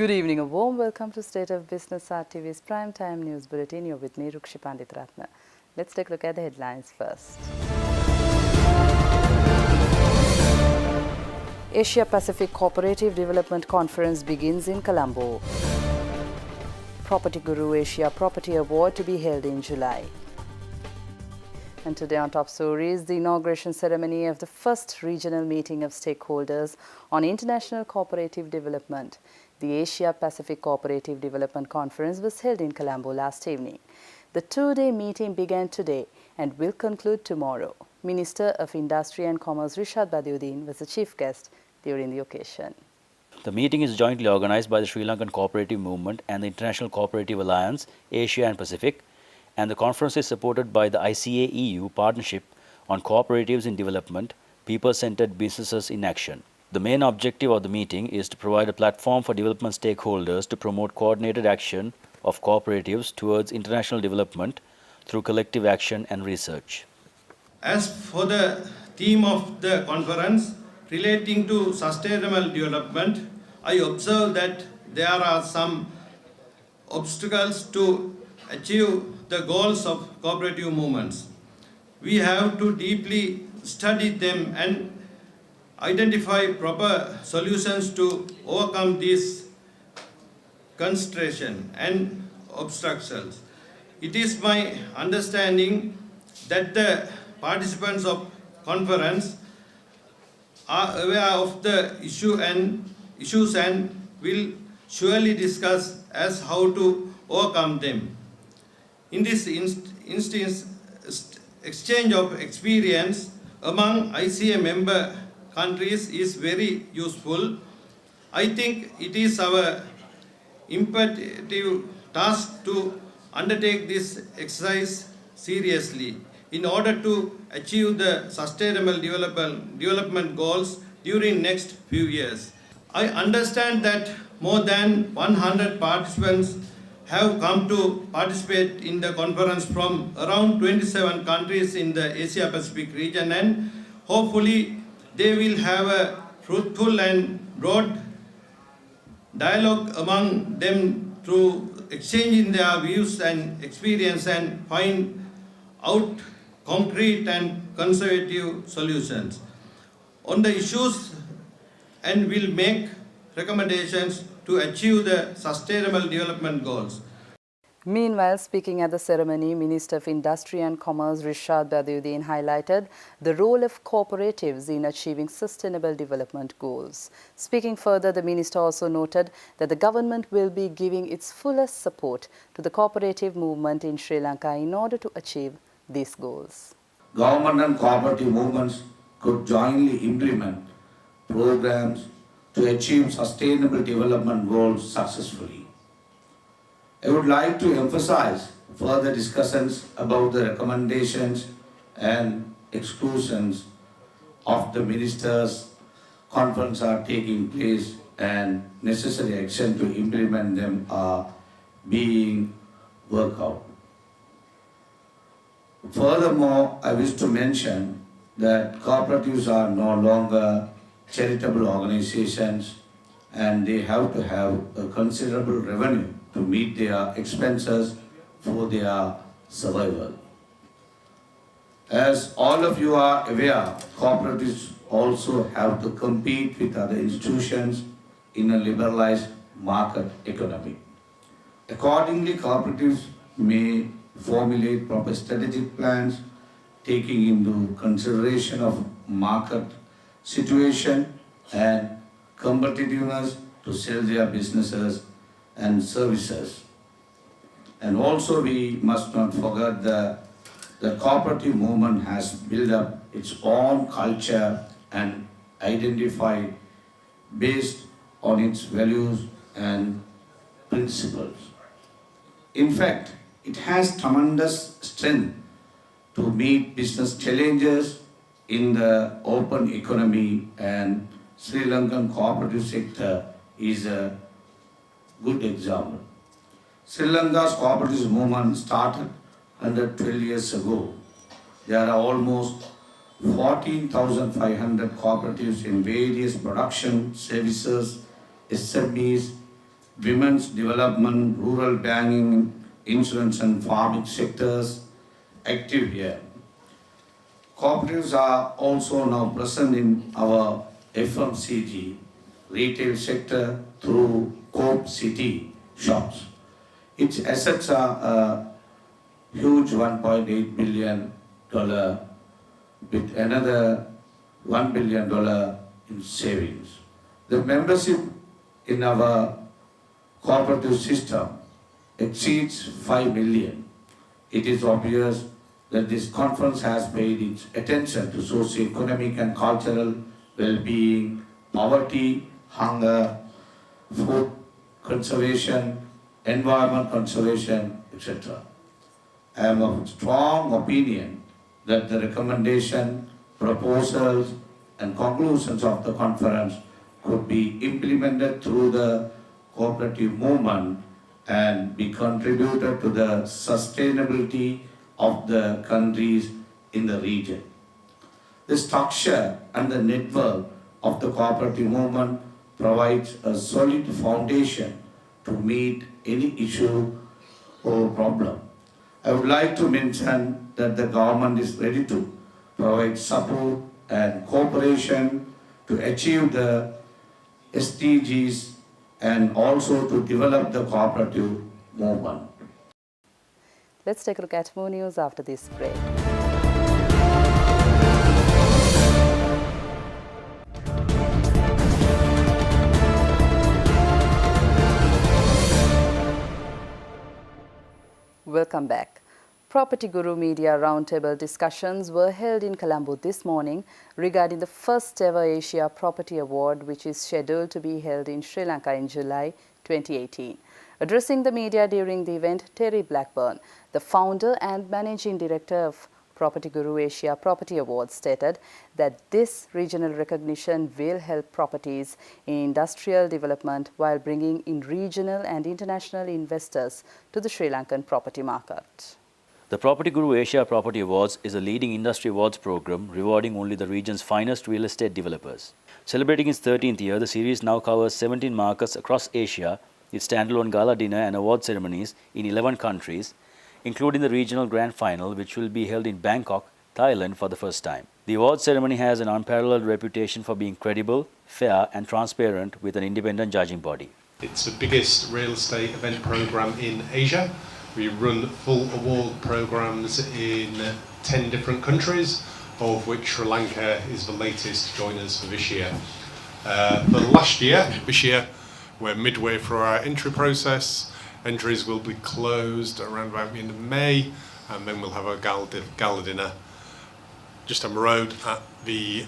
Good evening, a warm welcome to State of Business RTV's Primetime News Bulletin. You're with me, Rukshi Panditratna. Let's take a look at the headlines first. Asia Pacific Cooperative Development Conference begins in Colombo. Property Guru Asia Property Award to be held in July. And today on Top Stories, the inauguration ceremony of the first regional meeting of stakeholders on international cooperative development. The Asia Pacific Cooperative Development Conference was held in Colombo last evening. The two-day meeting began today and will conclude tomorrow. Minister of Industry and Commerce Rishad Badiuddin was the chief guest during the occasion. The meeting is jointly organized by the Sri Lankan Cooperative Movement and the International Cooperative Alliance, Asia and Pacific, and the conference is supported by the ICA-EU Partnership on Cooperatives in Development, People-Centered Businesses in Action. The main objective of the meeting is to provide a platform for development stakeholders to promote coordinated action of cooperatives towards international development through collective action and research. As for the theme of the conference relating to sustainable development, I observe that there are some obstacles to achieve the goals of cooperative movements. We have to deeply study them and identify proper solutions to overcome these constraints and obstructions. It is my understanding that the participants of conference are aware of the issues and will surely discuss as how to overcome them. In this instance, exchange of experience among ICA member countries is very useful. I think it is our imperative task to undertake this exercise seriously in order to achieve the sustainable development goals during next few years. I understand that more than 100 participants have come to participate in the conference from around 27 countries in the Asia Pacific region, and hopefully they will have a fruitful and broad dialogue among them through exchanging their views and experience and find out concrete and conservative solutions on the issues and will make recommendations to achieve the sustainable development goals. Meanwhile, speaking at the ceremony, Minister of Industry and Commerce Rishad Badiuddin highlighted the role of cooperatives in achieving sustainable development goals. Speaking further, the minister also noted that the government will be giving its fullest support to the cooperative movement in Sri Lanka in order to achieve these goals. Government and cooperative movements could jointly implement programs to achieve sustainable development goals successfully. I would like to emphasize further discussions about the recommendations and exclusions of the ministers' conference are taking place and necessary action to implement them are being worked out. Furthermore, I wish to mention that cooperatives are no longer charitable organizations and they have to have a considerable revenue to meet their expenses for their survival. As all of you are aware, cooperatives also have to compete with other institutions in a liberalized market economy. Accordingly, cooperatives may formulate proper strategic plans taking into consideration of market situation and competitiveness to sell their businesses and services. And also we must not forget that the cooperative movement has built up its own culture and identified based on its values and principles. In fact, it has tremendous strength to meet business challenges in the open economy, and Sri Lankan cooperative sector is a good example. Sri Lanka's cooperative movement started 112 years ago. There are almost 14,500 cooperatives in various production, services, SMEs women's development, rural banking, insurance and farming sectors active here. Cooperatives are also now present in our FMCG retail sector through Coop City shops. Its assets are a huge $1.8 billion with another $1 billion in savings. The membership in our cooperative system exceeds 5 million. It is obvious that this conference has paid its attention to socio-economic and cultural well-being, poverty, hunger, food conservation, environment conservation, etc. I am of strong opinion that the recommendation, proposals and conclusions of the conference could be implemented through the cooperative movement and be contributed to the sustainability of the countries in the region. The structure and the network of the cooperative movement provides a solid foundation to meet any issue or problem. I would like to mention that the government is ready to provide support and cooperation to achieve the SDGs and also to develop the cooperative movement. Let's take a look at more news after this break. Welcome back. Property Guru Media Roundtable discussions were held in Colombo this morning regarding the first ever Asia Property Award, which is scheduled to be held in Sri Lanka in July 2018. Addressing the media during the event, Terry Blackburn, the founder and managing director of Property Guru Asia Property Awards, stated that this regional recognition will help properties in industrial development while bringing in regional and international investors to the Sri Lankan property market. The Property Guru Asia Property Awards is a leading industry awards program rewarding only the region's finest real estate developers. Celebrating its 13th year, the series now covers 17 markets across Asia, with standalone gala dinner and award ceremonies in 11 countries, including the regional grand final, which will be held in Bangkok, Thailand for the first time. The award ceremony has an unparalleled reputation for being credible, fair and transparent with an independent judging body. It's the biggest real estate event program in Asia. We run full award programs in 10 different countries, of which Sri Lanka is the latest to join us for this year. This year, we're midway through our entry process. Entries will be closed around about the end of May, and then we'll have a gala dinner just on the road at the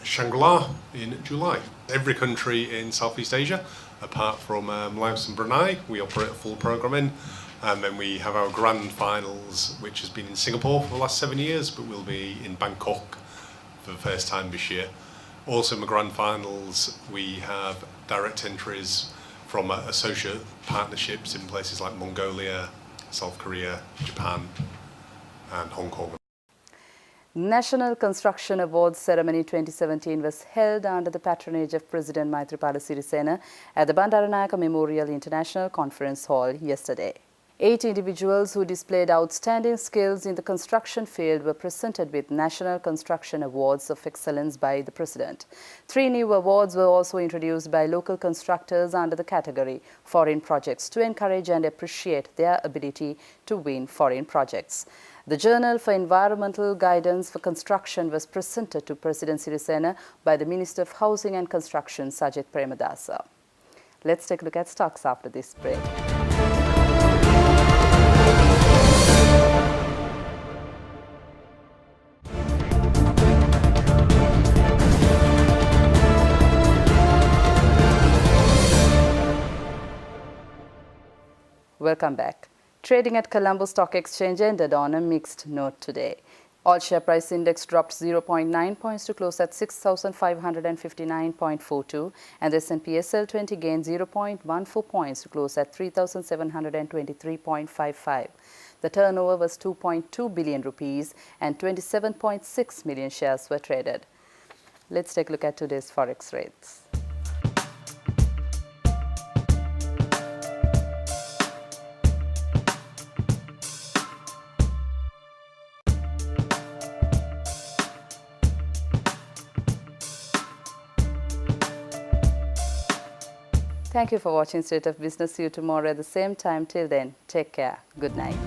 Shangri-La in July. Every country in Southeast Asia, apart from Laos and Brunei, we operate a full program in. And then we have our grand finals, which has been in Singapore for the last 7 years, but will be in Bangkok for the first time this year. Also in the grand finals, we have direct entries from associate partnerships in places like Mongolia, South Korea, Japan, and Hong Kong. National Construction Awards Ceremony 2017 was held under the patronage of President Maithripala Sirisena at the Bandaranayake Memorial International Conference Hall yesterday. 8 individuals who displayed outstanding skills in the construction field were presented with National Construction Awards of Excellence by the President. 3 new awards were also introduced by local constructors under the category Foreign Projects to encourage and appreciate their ability to win foreign projects. The Journal for Environmental Guidance for Construction was presented to President Sirisena by the Minister of Housing and Construction, Sajith Premadasa. Let's take a look at stocks after this break. Welcome back. Trading at Colombo Stock Exchange ended on a mixed note today. All share price index dropped 0.9 points to close at 6,559.42 and the S&P SL20 gained 0.14 points to close at 3,723.55. The turnover was 2.2 billion rupees and 27.6 million shares were traded. Let's take a look at today's forex rates. Thank you for watching State of Business. See you tomorrow at the same time. Till then, take care. Good night.